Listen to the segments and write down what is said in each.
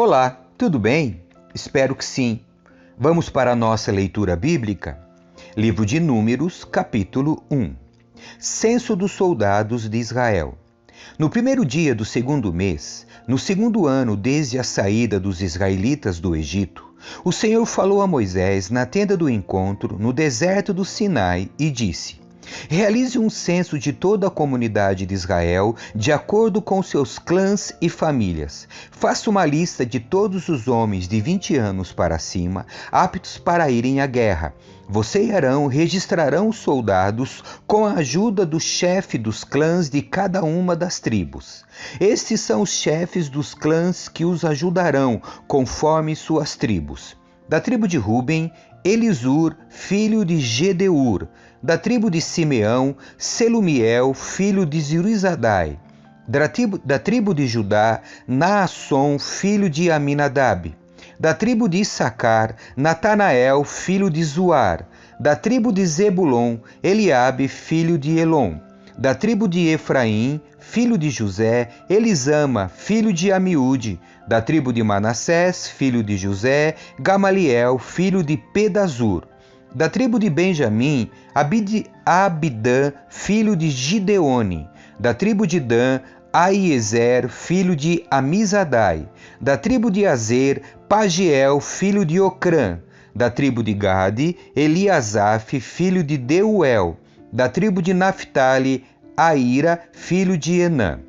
Olá, tudo bem? Espero que sim. Vamos para a nossa leitura bíblica? Livro de Números, capítulo 1. Censo dos soldados de Israel. No primeiro dia do segundo mês, no segundo ano desde a saída dos israelitas do Egito, o Senhor falou a Moisés na tenda do encontro, no deserto do Sinai, e disse: Realize um censo de toda a comunidade de Israel, de acordo com seus clãs e famílias. Faça uma lista de todos os homens de 20 anos para cima, aptos para irem à guerra. Você e Arão registrarão os soldados com a ajuda do chefe dos clãs de cada uma das tribos. Estes são os chefes dos clãs que os ajudarão, conforme suas tribos. Da tribo de Ruben, Elisur, filho de Gedeur. Da tribo de Simeão, Selumiel, filho de Zurizadai. Da tribo de Judá, Naasson, filho de Aminadab. Da tribo de Issacar, Natanael, filho de Zuar. Da tribo de Zebulon, Eliabe, filho de Elon. Da tribo de Efraim, filho de José, Elisama, filho de Amiúde. Da tribo de Manassés, filho de José, Gamaliel, filho de Pedazur. Da tribo de Benjamim, Abidã, filho de Gideone. Da tribo de Dan, Aiezer, filho de Amizadai. Da tribo de Azer, Pagiel, filho de Ocrã. Da tribo de Gade, Eliasaf, filho de Deuel. Da tribo de Naphtali, Aira, filho de Enã.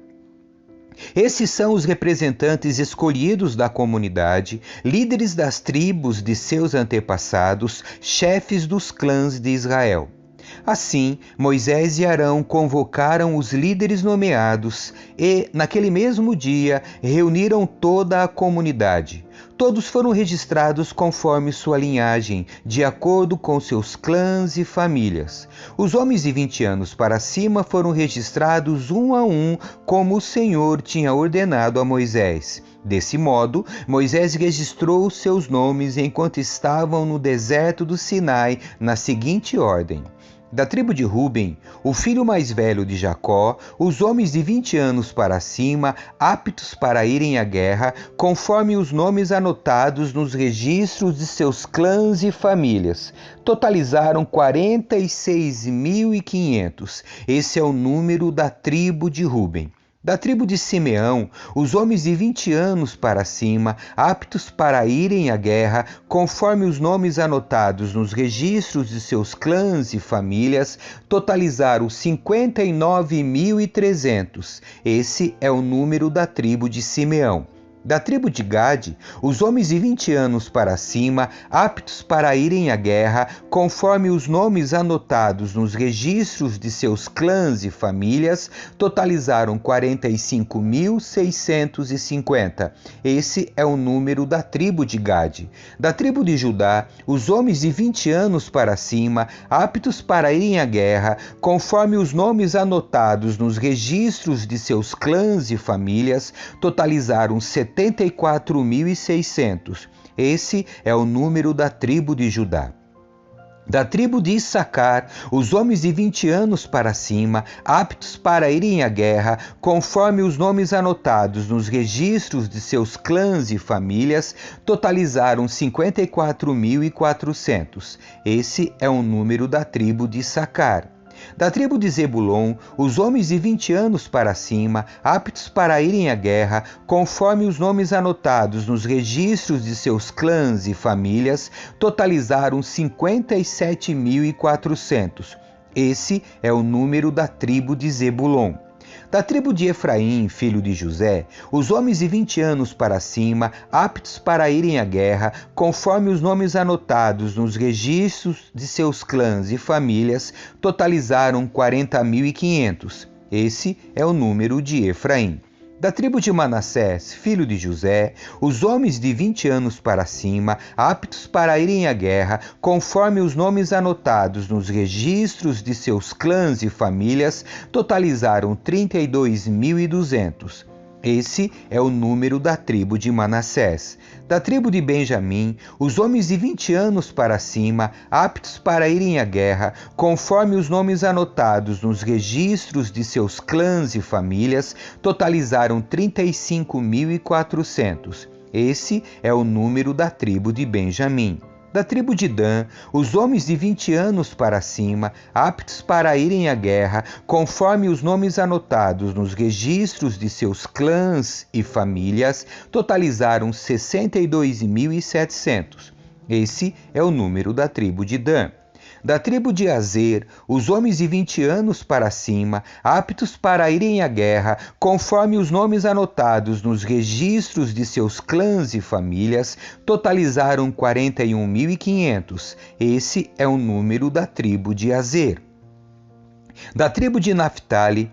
Esses são os representantes escolhidos da comunidade, líderes das tribos de seus antepassados, chefes dos clãs de Israel. Assim, Moisés e Arão convocaram os líderes nomeados e, naquele mesmo dia, reuniram toda a comunidade. Todos foram registrados conforme sua linhagem, de acordo com seus clãs e famílias. Os homens de 20 anos para cima foram registrados um a um, como o Senhor tinha ordenado a Moisés. Desse modo, Moisés registrou seus nomes enquanto estavam no deserto do Sinai, na seguinte ordem: da tribo de Ruben, o filho mais velho de Jacó, os homens de 20 anos para cima, aptos para irem à guerra, conforme os nomes anotados nos registros de seus clãs e famílias. Totalizaram 46.500. Esse é o número da tribo de Ruben. Da tribo de Simeão, os homens de 20 anos para cima, aptos para irem à guerra, conforme os nomes anotados nos registros de seus clãs e famílias, totalizaram 59.300. Esse é o número da tribo de Simeão. Da tribo de Gade, os homens de 20 anos para cima, aptos para irem à guerra, conforme os nomes anotados nos registros de seus clãs e famílias, totalizaram 45.650. Esse é o número da tribo de Gade. Da tribo de Judá, os homens de 20 anos para cima, aptos para irem à guerra, conforme os nomes anotados nos registros de seus clãs e famílias, totalizaram 74.600. Esse é o número da tribo de Judá. Da tribo de Issacar, os homens de 20 anos para cima, aptos para irem à guerra, conforme os nomes anotados nos registros de seus clãs e famílias, totalizaram 54.400. Esse é o número da tribo de Issacar. Da tribo de Zebulon, os homens de 20 anos para cima, aptos para irem à guerra, conforme os nomes anotados nos registros de seus clãs e famílias, totalizaram 57.400. Esse é o número da tribo de Zebulon. Da tribo de Efraim, filho de José, os homens de 20 anos para cima, aptos para irem à guerra, conforme os nomes anotados nos registros de seus clãs e famílias, totalizaram 40.500. Esse é o número de Efraim. Da tribo de Manassés, filho de José, os homens de 20 anos para cima, aptos para irem à guerra, conforme os nomes anotados nos registros de seus clãs e famílias, totalizaram 32.200. Esse é o número da tribo de Manassés. Da tribo de Benjamim, os homens de 20 anos para cima, aptos para irem à guerra, conforme os nomes anotados nos registros de seus clãs e famílias, totalizaram 35.400. Esse é o número da tribo de Benjamim. Da tribo de Dan, os homens de 20 anos para cima, aptos para irem à guerra, conforme os nomes anotados nos registros de seus clãs e famílias, totalizaram 62.700. Esse é o número da tribo de Dan. Da tribo de Azer, os homens de 20 anos para cima, aptos para irem à guerra, conforme os nomes anotados nos registros de seus clãs e famílias, totalizaram 41.500. Esse é o número da tribo de Azer. Da tribo de Naphtali,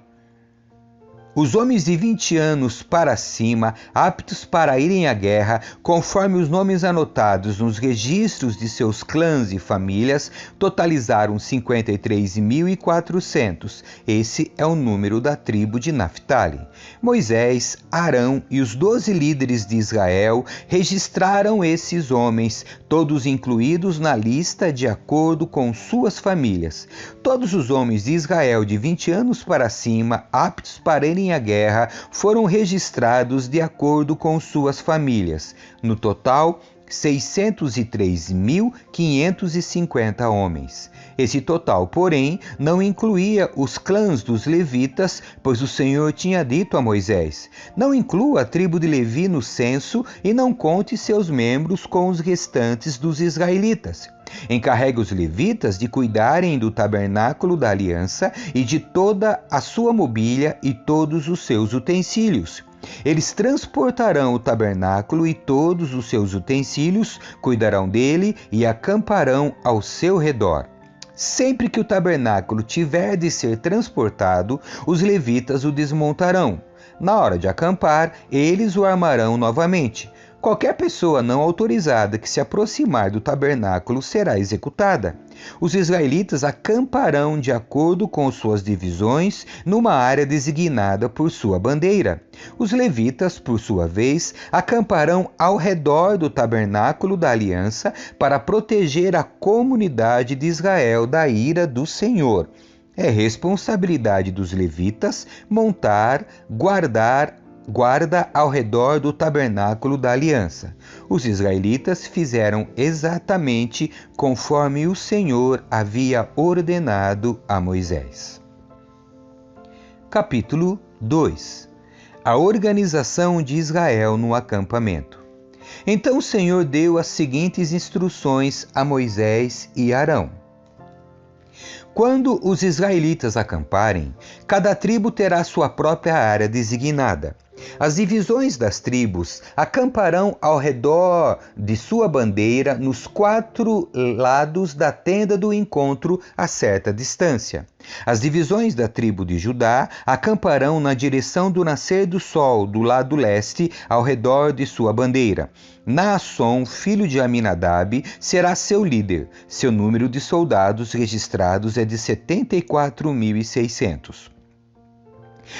os homens de 20 anos para cima, aptos para irem à guerra, conforme os nomes anotados nos registros de seus clãs e famílias, totalizaram 53.400. Esse é o número da tribo de Naphtali. Moisés, Arão e os 12 líderes de Israel registraram esses homens, todos incluídos na lista de acordo com suas famílias. Todos os homens de Israel de 20 anos para cima, aptos para irem à guerra, foram registrados de acordo com suas famílias. No total, 603.550 homens. Esse total, porém, não incluía os clãs dos levitas, pois o Senhor tinha dito a Moisés: não inclua a tribo de Levi no censo e não conte seus membros com os restantes dos israelitas. Encarregue os levitas de cuidarem do tabernáculo da aliança e de toda a sua mobília e todos os seus utensílios. Eles transportarão o tabernáculo e todos os seus utensílios, cuidarão dele e acamparão ao seu redor. Sempre que o tabernáculo tiver de ser transportado, os levitas o desmontarão. Na hora de acampar, eles o armarão novamente. Qualquer pessoa não autorizada que se aproximar do tabernáculo será executada. Os israelitas acamparão de acordo com suas divisões numa área designada por sua bandeira. Os levitas, por sua vez, acamparão ao redor do tabernáculo da aliança para proteger a comunidade de Israel da ira do Senhor. É responsabilidade dos levitas montar, guarda ao redor do tabernáculo da aliança. Os israelitas fizeram exatamente conforme o Senhor havia ordenado a Moisés. Capítulo 2. A organização de Israel no acampamento. Então o Senhor deu as seguintes instruções a Moisés e Arão. Quando os israelitas acamparem, cada tribo terá sua própria área designada. As divisões das tribos acamparão ao redor de sua bandeira nos 4 lados da tenda do encontro a certa distância. As divisões da tribo de Judá acamparão na direção do nascer do sol, do lado leste, ao redor de sua bandeira. Naasson, filho de Aminadab, será seu líder. Seu número de soldados registrados é de 74.600.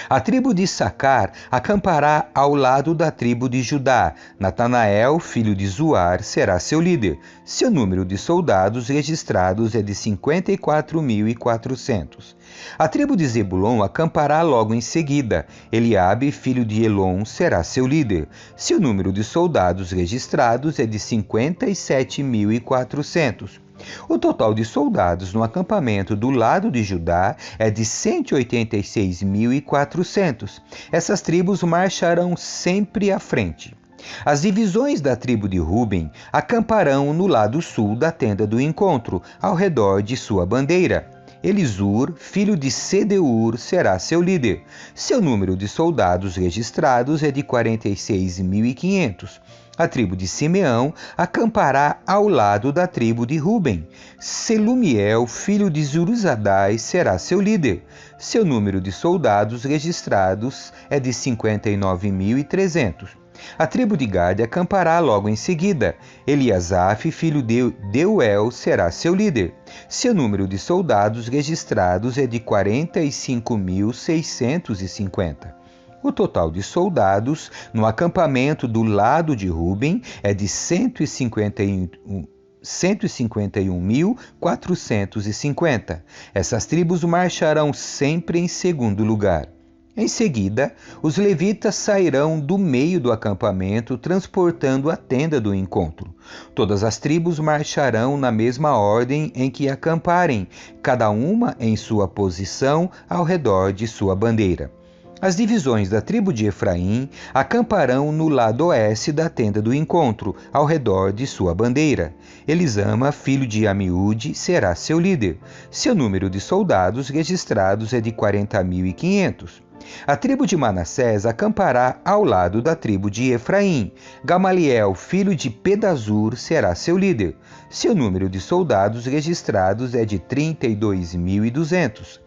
A tribo de Issacar acampará ao lado da tribo de Judá. Natanael, filho de Zuar, será seu líder. Seu número de soldados registrados é de 54.400. A tribo de Zebulon acampará logo em seguida. Eliabe, filho de Elon, será seu líder. Seu número de soldados registrados é de 57.400. O total de soldados no acampamento do lado de Judá é de 186.400. Essas tribos marcharão sempre à frente. As divisões da tribo de Ruben acamparão no lado sul da tenda do encontro, ao redor de sua bandeira. Elisur, filho de Sedeur, será seu líder. Seu número de soldados registrados é de 46.500. A tribo de Simeão acampará ao lado da tribo de Ruben. Selumiel, filho de Zuruzadai, será seu líder. Seu número de soldados registrados é de 59.300. A tribo de Gade acampará logo em seguida. Eliasaf, filho de Deuel, será seu líder. Seu número de soldados registrados é de 45.650. O total de soldados no acampamento do lado de Ruben é de 151.450. Essas tribos marcharão sempre em segundo lugar. Em seguida, os levitas sairão do meio do acampamento, transportando a tenda do encontro. Todas as tribos marcharão na mesma ordem em que acamparem, cada uma em sua posição ao redor de sua bandeira. As divisões da tribo de Efraim acamparão no lado oeste da tenda do encontro, ao redor de sua bandeira. Elisama, filho de Amiúde, será seu líder. Seu número de soldados registrados é de 40.500. A tribo de Manassés acampará ao lado da tribo de Efraim. Gamaliel, filho de Pedazur, será seu líder. Seu número de soldados registrados é de 32.200.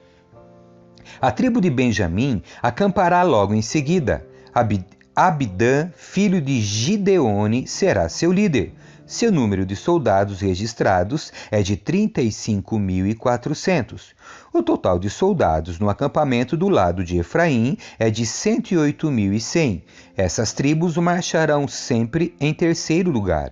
A tribo de Benjamim acampará logo em seguida. Abidã, filho de Gideone, será seu líder. Seu número de soldados registrados é de 35.400. O total de soldados no acampamento do lado de Efraim é de 108.100. Essas tribos marcharão sempre em terceiro lugar.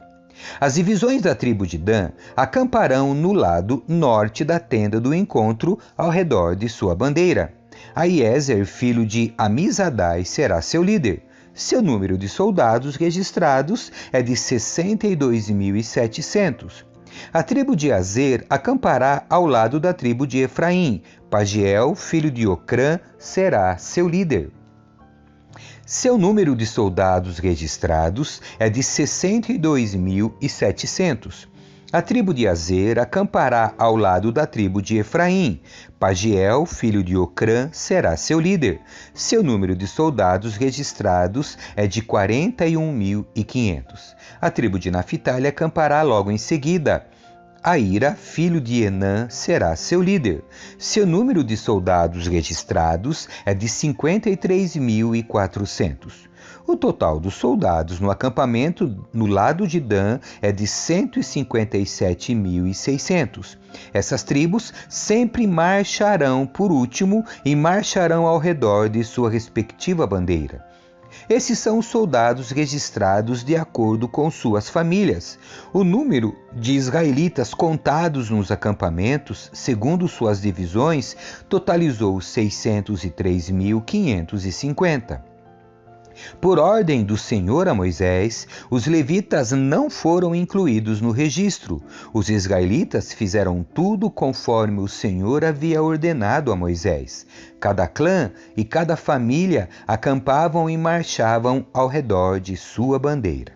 As divisões da tribo de Dan acamparão no lado norte da tenda do encontro, ao redor de sua bandeira. Aiezer, filho de Amizadai, será seu líder. Seu número de soldados registrados é de 62.700. A tribo de Azer acampará ao lado da tribo de Efraim. Pagiel, filho de Ocrã, será seu líder. Seu número de soldados registrados é de 62.700. A tribo de Azer acampará ao lado da tribo de Efraim. Pagiel, filho de Ocrã, será seu líder. Seu número de soldados registrados é de 41.500. A tribo de Naphtali acampará logo em seguida. Aira, filho de Enã, será seu líder. Seu número de soldados registrados é de 53.400. O total dos soldados no acampamento no lado de Dan é de 157.600. Essas tribos sempre marcharão por último e marcharão ao redor de sua respectiva bandeira. Esses são os soldados registrados de acordo com suas famílias. O número de israelitas contados nos acampamentos, segundo suas divisões, totalizou 603.550. Por ordem do Senhor a Moisés, os levitas não foram incluídos no registro. Os israelitas fizeram tudo conforme o Senhor havia ordenado a Moisés. Cada clã e cada família acampavam e marchavam ao redor de sua bandeira.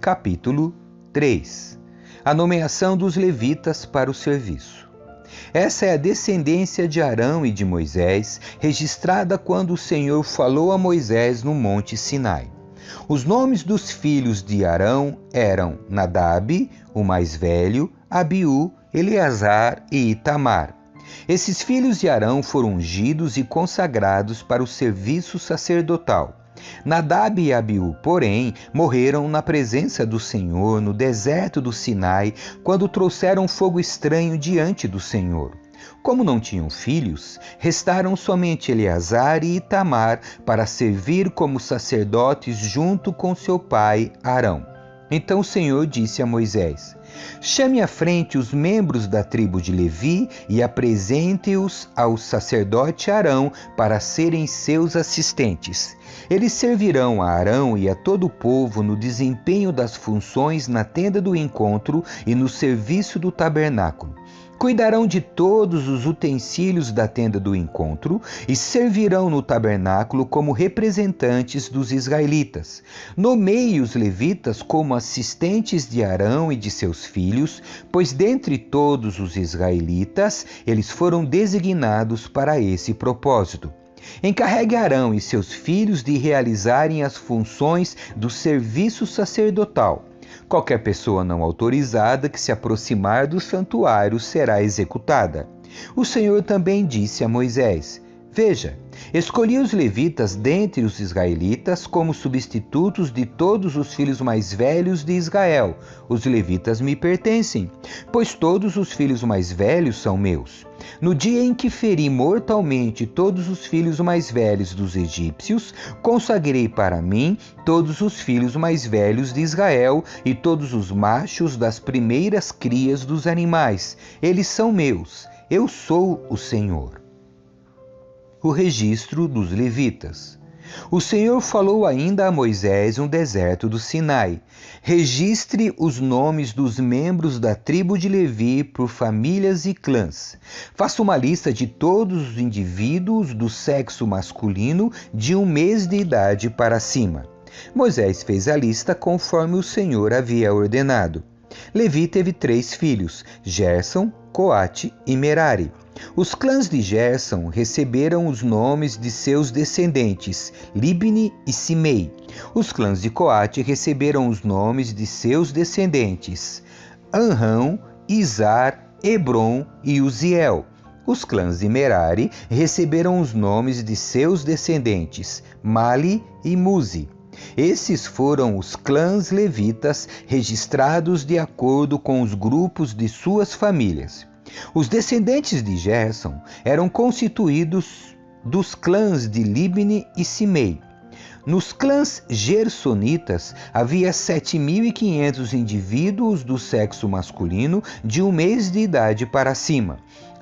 Capítulo 3. A nomeação dos levitas para o serviço. Essa é a descendência de Arão e de Moisés, registrada quando o Senhor falou a Moisés no Monte Sinai. Os nomes dos filhos de Arão eram Nadab, o mais velho, Abiú, Eleazar e Itamar. Esses filhos de Arão foram ungidos e consagrados para o serviço sacerdotal. Nadab e Abiú, porém, morreram na presença do Senhor no deserto do Sinai, quando trouxeram fogo estranho diante do Senhor. Como não tinham filhos, restaram somente Eleazar e Itamar para servir como sacerdotes junto com seu pai Arão. Então o Senhor disse a Moisés: chame à frente os membros da tribo de Levi e apresente-os ao sacerdote Arão para serem seus assistentes. Eles servirão a Arão e a todo o povo no desempenho das funções na tenda do encontro e no serviço do tabernáculo. Cuidarão de todos os utensílios da tenda do encontro e servirão no tabernáculo como representantes dos israelitas. Nomeie os levitas como assistentes de Arão e de seus filhos, pois dentre todos os israelitas eles foram designados para esse propósito. Encarregue Arão e seus filhos de realizarem as funções do serviço sacerdotal. Qualquer pessoa não autorizada que se aproximar do santuário será executada. O Senhor também disse a Moisés: veja, escolhi os levitas dentre os israelitas como substitutos de todos os filhos mais velhos de Israel. Os levitas me pertencem, pois todos os filhos mais velhos são meus. No dia em que feri mortalmente todos os filhos mais velhos dos egípcios, consagrei para mim todos os filhos mais velhos de Israel e todos os machos das primeiras crias dos animais. Eles são meus. Eu sou o Senhor. O registro dos levitas. O Senhor falou ainda a Moisés no deserto do Sinai: registre os nomes dos membros da tribo de Levi por famílias e clãs. Faça uma lista de todos os indivíduos do sexo masculino de 1 mês de idade para cima. Moisés fez a lista conforme o Senhor havia ordenado. Levi teve 3 filhos, Gerson, Coate e Merari. Os clãs de Gerson receberam os nomes de seus descendentes, Libni e Simei. Os clãs de Coate receberam os nomes de seus descendentes, Anrão, Izar, Hebron e Uziel. Os clãs de Merari receberam os nomes de seus descendentes, Mali e Muzi. Esses foram os clãs levitas registrados de acordo com os grupos de suas famílias. Os descendentes de Gerson eram constituídos dos clãs de Libni e Simei. Nos clãs gersonitas havia 7.500 indivíduos do sexo masculino de 1 mês de idade para cima.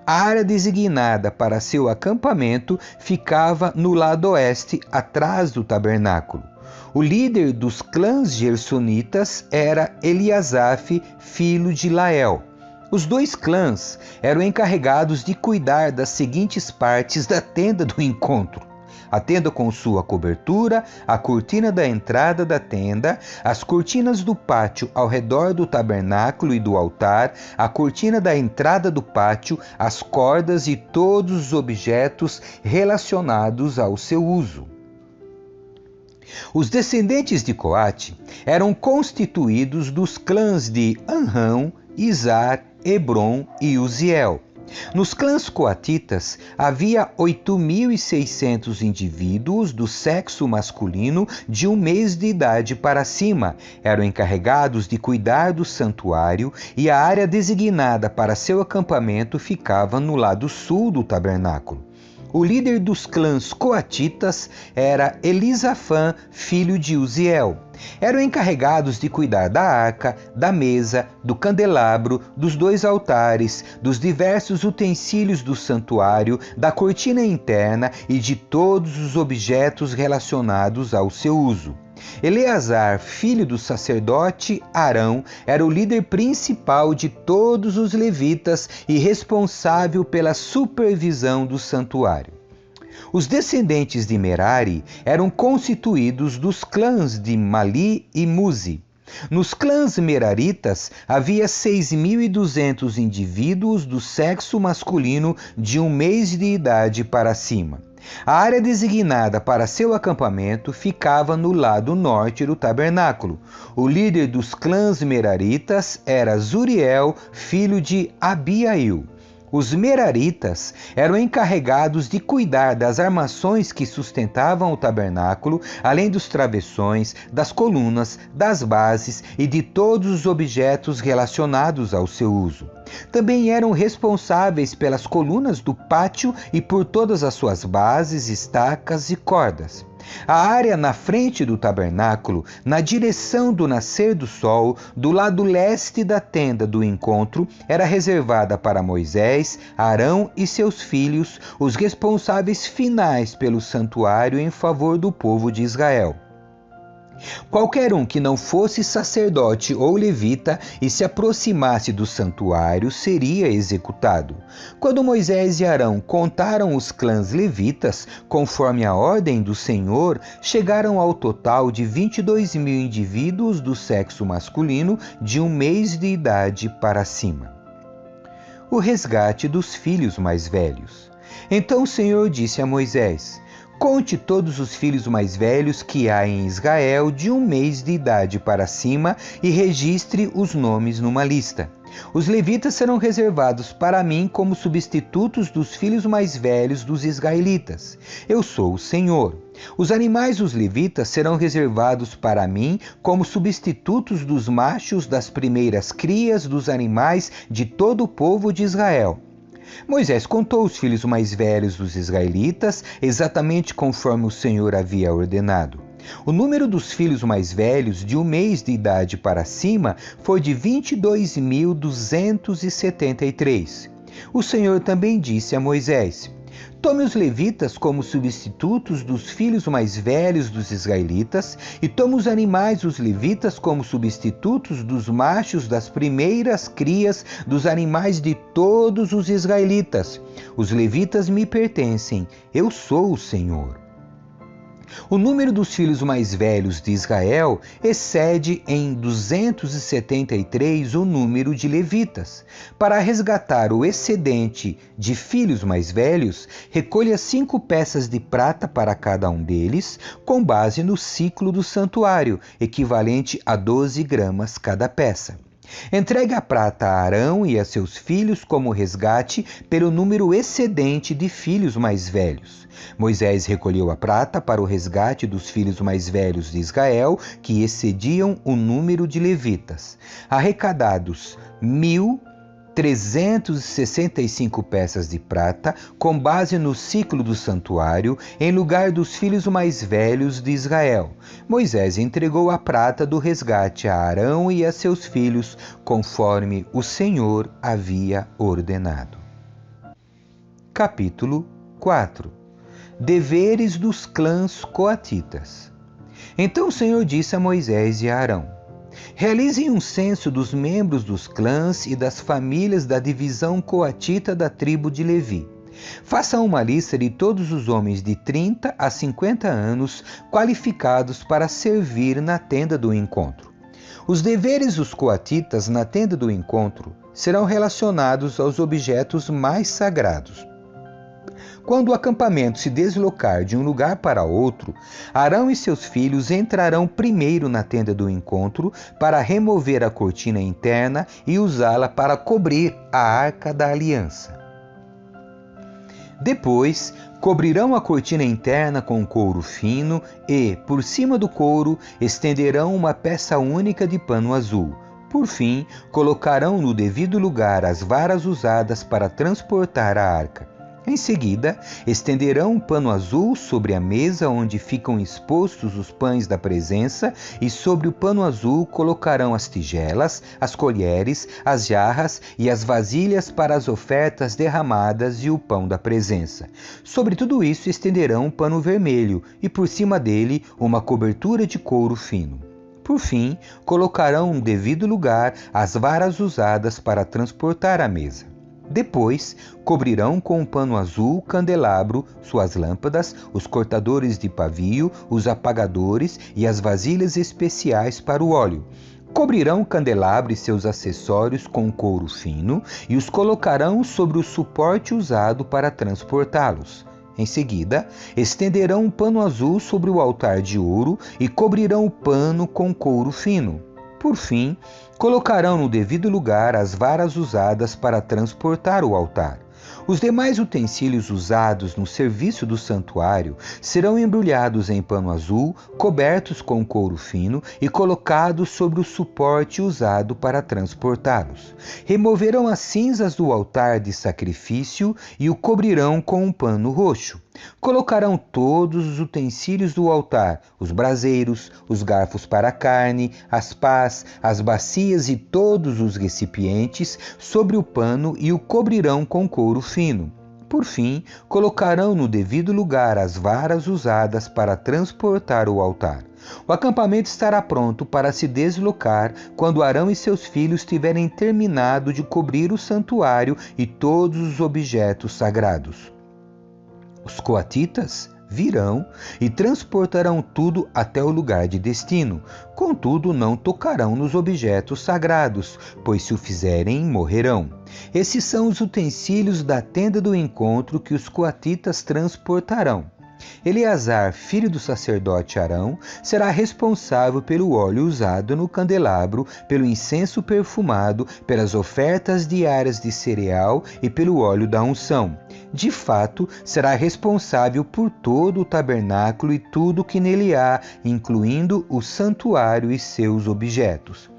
A área designada para seu acampamento ficava no lado oeste, atrás do tabernáculo. O líder dos clãs gersonitas era Eliasaf, filho de Lael. Os 2 clãs eram encarregados de cuidar das seguintes partes da tenda do encontro: a tenda com sua cobertura, a cortina da entrada da tenda, as cortinas do pátio ao redor do tabernáculo e do altar, a cortina da entrada do pátio, as cordas e todos os objetos relacionados ao seu uso. Os descendentes de Coate eram constituídos dos clãs de Anrão, Izar, Hebron e Uziel. Nos clãs coatitas havia 8.600 indivíduos do sexo masculino de 1 mês de idade para cima. Eram encarregados de cuidar do santuário e a área designada para seu acampamento ficava no lado sul do tabernáculo. O líder dos clãs coatitas era Elisafã, filho de Uziel. Eram encarregados de cuidar da arca, da mesa, do candelabro, dos 2 altares, dos diversos utensílios do santuário, da cortina interna e de todos os objetos relacionados ao seu uso. Eleazar, filho do sacerdote Arão, era o líder principal de todos os levitas e responsável pela supervisão do santuário. Os descendentes de Merari eram constituídos dos clãs de Mali e Muzi. Nos clãs meraritas havia 6.200 indivíduos do sexo masculino de 1 mês de idade para cima. A área designada para seu acampamento ficava no lado norte do tabernáculo. O líder dos clãs meraritas era Zuriel, filho de Abiail. Os meraritas eram encarregados de cuidar das armações que sustentavam o tabernáculo, além dos travessões, das colunas, das bases e de todos os objetos relacionados ao seu uso. Também eram responsáveis pelas colunas do pátio e por todas as suas bases, estacas e cordas. A área na frente do tabernáculo, na direção do nascer do sol, do lado leste da tenda do encontro, era reservada para Moisés, Arão e seus filhos, os responsáveis finais pelo santuário em favor do povo de Israel. Qualquer um que não fosse sacerdote ou levita e se aproximasse do santuário seria executado. Quando Moisés e Arão contaram os clãs levitas, conforme a ordem do Senhor, chegaram ao total de 22.000 indivíduos do sexo masculino de 1 mês de idade para cima. O resgate dos filhos mais velhos. Então o Senhor disse a Moisés: conte todos os filhos mais velhos que há em Israel de 1 mês de idade para cima e registre os nomes numa lista. Os levitas serão reservados para mim como substitutos dos filhos mais velhos dos israelitas. Eu sou o Senhor. Os animais dos levitas serão reservados para mim como substitutos dos machos das primeiras crias dos animais de todo o povo de Israel. Moisés contou os filhos mais velhos dos israelitas, exatamente conforme o Senhor havia ordenado. O número dos filhos mais velhos de 1 mês de idade para cima foi de 22.273. O Senhor também disse a Moisés: Tome os levitas como substitutos dos filhos mais velhos dos israelitas, e tome os animais dos levitas como substitutos dos machos das primeiras crias dos animais de todos os israelitas. Os levitas me pertencem, eu sou o Senhor. O número dos filhos mais velhos de Israel excede em 273 o número de levitas. Para resgatar o excedente de filhos mais velhos, recolha 5 peças de prata para cada um deles, com base no ciclo do santuário, equivalente a 12 gramas cada peça. Entregue a prata a Arão e a seus filhos como resgate pelo número excedente de filhos mais velhos. Moisés recolheu a prata para o resgate dos filhos mais velhos de Israel, que excediam o número de levitas. Arrecadados 1.365 peças de prata, com base no ciclo do santuário, em lugar dos filhos mais velhos de Israel. Moisés entregou a prata do resgate a Arão e a seus filhos, conforme o Senhor havia ordenado. Capítulo 4. Deveres dos clãs coatitas. Então o Senhor disse a Moisés e a Arão: realizem um censo dos membros dos clãs e das famílias da divisão coatita da tribo de Levi. Façam uma lista de todos os homens de 30 a 50 anos qualificados para servir na tenda do encontro. Os deveres dos coatitas na tenda do encontro serão relacionados aos objetos mais sagrados. Quando o acampamento se deslocar de um lugar para outro, Arão e seus filhos entrarão primeiro na tenda do encontro para remover a cortina interna e usá-la para cobrir a arca da aliança. Depois, cobrirão a cortina interna com couro fino e, por cima do couro, estenderão uma peça única de pano azul. Por fim, colocarão no devido lugar as varas usadas para transportar a arca. Em seguida, estenderão um pano azul sobre a mesa onde ficam expostos os pães da presença, e sobre o pano azul colocarão as tigelas, as colheres, as jarras e as vasilhas para as ofertas derramadas e o pão da presença. Sobre tudo isso estenderão um pano vermelho e por cima dele uma cobertura de couro fino. Por fim, colocarão no devido lugar as varas usadas para transportar a mesa. Depois, cobrirão com um pano azul o candelabro, suas lâmpadas, os cortadores de pavio, os apagadores e as vasilhas especiais para o óleo. Cobrirão o candelabro e seus acessórios com couro fino e os colocarão sobre o suporte usado para transportá-los. Em seguida, estenderão um pano azul sobre o altar de ouro e cobrirão o pano com couro fino. Por fim, colocarão no devido lugar as varas usadas para transportar o altar. Os demais utensílios usados no serviço do santuário serão embrulhados em pano azul, cobertos com couro fino e colocados sobre o suporte usado para transportá-los. Removerão as cinzas do altar de sacrifício e o cobrirão com um pano roxo. Colocarão todos os utensílios do altar, os braseiros, os garfos para a carne, as pás, as bacias e todos os recipientes sobre o pano e o cobrirão com couro fino. Por fim, colocarão no devido lugar as varas usadas para transportar o altar. O acampamento estará pronto para se deslocar quando Arão e seus filhos tiverem terminado de cobrir o santuário e todos os objetos sagrados. Os coatitas virão e transportarão tudo até o lugar de destino. Contudo, não tocarão nos objetos sagrados, pois se o fizerem, morrerão. Esses são os utensílios da tenda do encontro que os coatitas transportarão. Eleazar, filho do sacerdote Arão, será responsável pelo óleo usado no candelabro, pelo incenso perfumado, pelas ofertas diárias de cereal e pelo óleo da unção. De fato, será responsável por todo o tabernáculo e tudo que nele há, incluindo o santuário e seus objetos.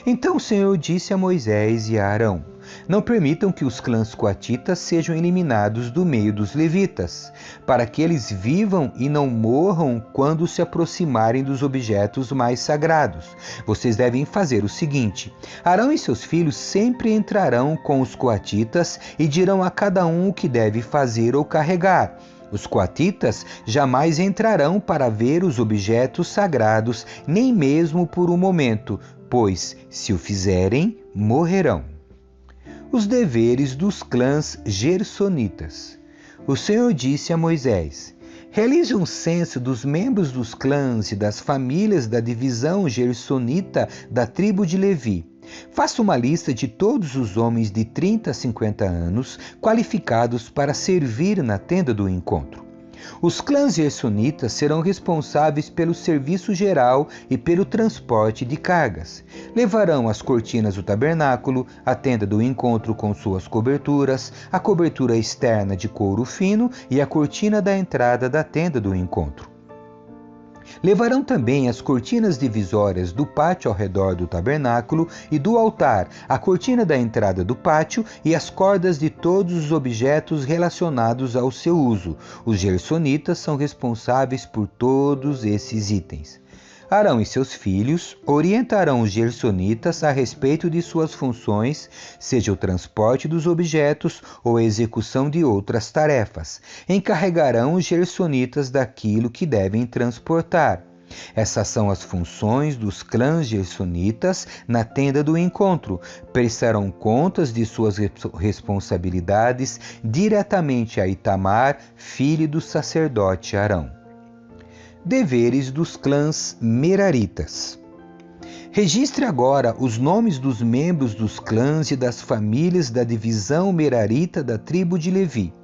Então o Senhor disse a Moisés e a Arão: Não permitam que os clãs coatitas sejam eliminados do meio dos levitas, para que eles vivam e não morram quando se aproximarem dos objetos mais sagrados. Vocês devem fazer o seguinte: Arão e seus filhos sempre entrarão com os coatitas e dirão a cada um o que deve fazer ou carregar. Os coatitas jamais entrarão para ver os objetos sagrados, nem mesmo por um momento, pois, se o fizerem, morrerão. Os deveres dos clãs gersonitas. O Senhor disse a Moisés: realize um censo dos membros dos clãs e das famílias da divisão gersonita da tribo de Levi. Faça uma lista de todos os homens de 30 a 50 anos qualificados para servir na tenda do encontro. Os clãs gersonitas serão responsáveis pelo serviço geral e pelo transporte de cargas. Levarão as cortinas do tabernáculo, a tenda do encontro com suas coberturas, a cobertura externa de couro fino e a cortina da entrada da tenda do encontro. Levarão também as cortinas divisórias do pátio ao redor do tabernáculo e do altar, a cortina da entrada do pátio e as cordas de todos os objetos relacionados ao seu uso. Os gersonitas são responsáveis por todos esses itens. Arão e seus filhos orientarão os gersonitas a respeito de suas funções, seja o transporte dos objetos ou a execução de outras tarefas. Encarregarão os gersonitas daquilo que devem transportar. Essas são as funções dos clãs gersonitas na tenda do encontro. Prestarão contas de suas responsabilidades diretamente a Itamar, filho do sacerdote Arão. Deveres dos clãs meraritas. Registre agora os nomes dos membros dos clãs e das famílias da divisão merarita da tribo de Levi.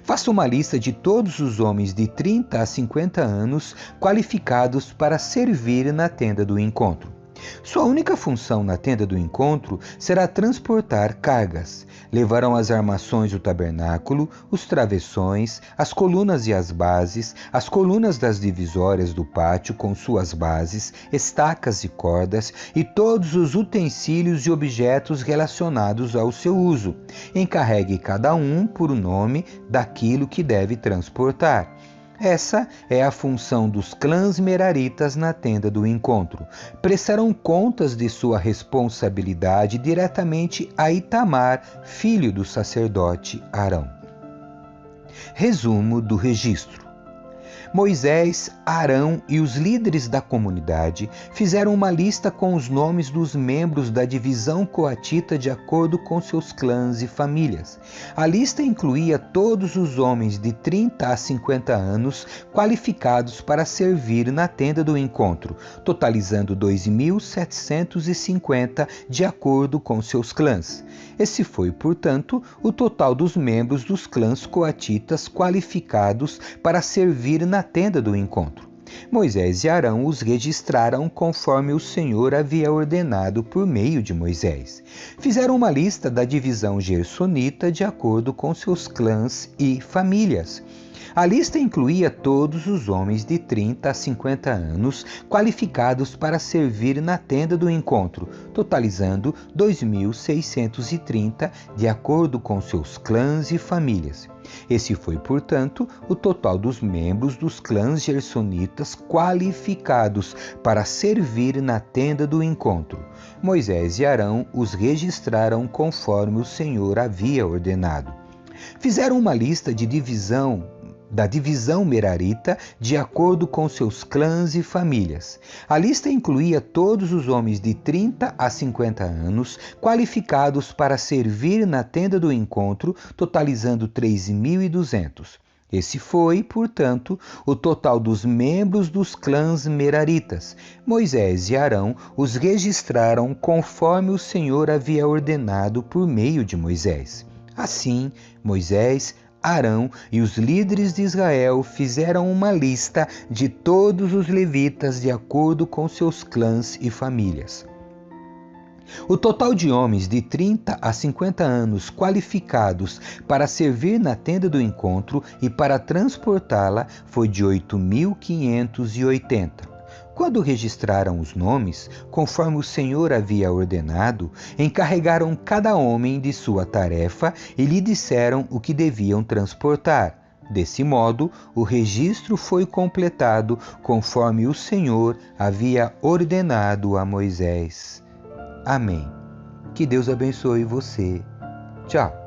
Faça uma lista de todos os homens de 30 a 50 anos qualificados para servir na tenda do encontro. Sua única função na tenda do encontro será transportar cargas. Levarão as armações do tabernáculo, os travessões, as colunas e as bases, as colunas das divisórias do pátio com suas bases, estacas e cordas e todos os utensílios e objetos relacionados ao seu uso. Encarregue cada um por nome daquilo que deve transportar. Essa é a função dos clãs meraritas na tenda do encontro. Prestarão contas de sua responsabilidade diretamente a Itamar, filho do sacerdote Arão. Resumo do registro. Moisés, Arão e os líderes da comunidade fizeram uma lista com os nomes dos membros da divisão coatita de acordo com seus clãs e famílias. A lista incluía todos os homens de 30 a 50 anos qualificados para servir na tenda do encontro, totalizando 2.750 de acordo com seus clãs. Esse foi, portanto, o total dos membros dos clãs coatitas qualificados para servir na tenda do encontro. Moisés e Arão os registraram conforme o Senhor havia ordenado por meio de Moisés. Fizeram uma lista da divisão gersonita de acordo com seus clãs e famílias. A lista incluía todos os homens de 30 a 50 anos qualificados para servir na tenda do encontro, totalizando 2.630 de acordo com seus clãs e famílias. Esse foi, portanto, o total dos membros dos clãs gersonitas qualificados para servir na tenda do encontro. Moisés e Arão os registraram conforme o Senhor havia ordenado. Fizeram uma lista da divisão merarita de acordo com seus clãs e famílias. A lista incluía todos os homens de 30 a 50 anos qualificados para servir na tenda do encontro, totalizando 3.200. Esse foi, portanto, o total dos membros dos clãs meraritas. Moisés e Arão os registraram conforme o Senhor havia ordenado por meio de Moisés. Assim, Moisés, Arão e os líderes de Israel fizeram uma lista de todos os levitas de acordo com seus clãs e famílias. O total de homens de 30 a 50 anos qualificados para servir na tenda do encontro e para transportá-la foi de 8.580. Quando registraram os nomes, conforme o Senhor havia ordenado, encarregaram cada homem de sua tarefa e lhe disseram o que deviam transportar. Desse modo, o registro foi completado conforme o Senhor havia ordenado a Moisés. Amém. Que Deus abençoe você. Tchau.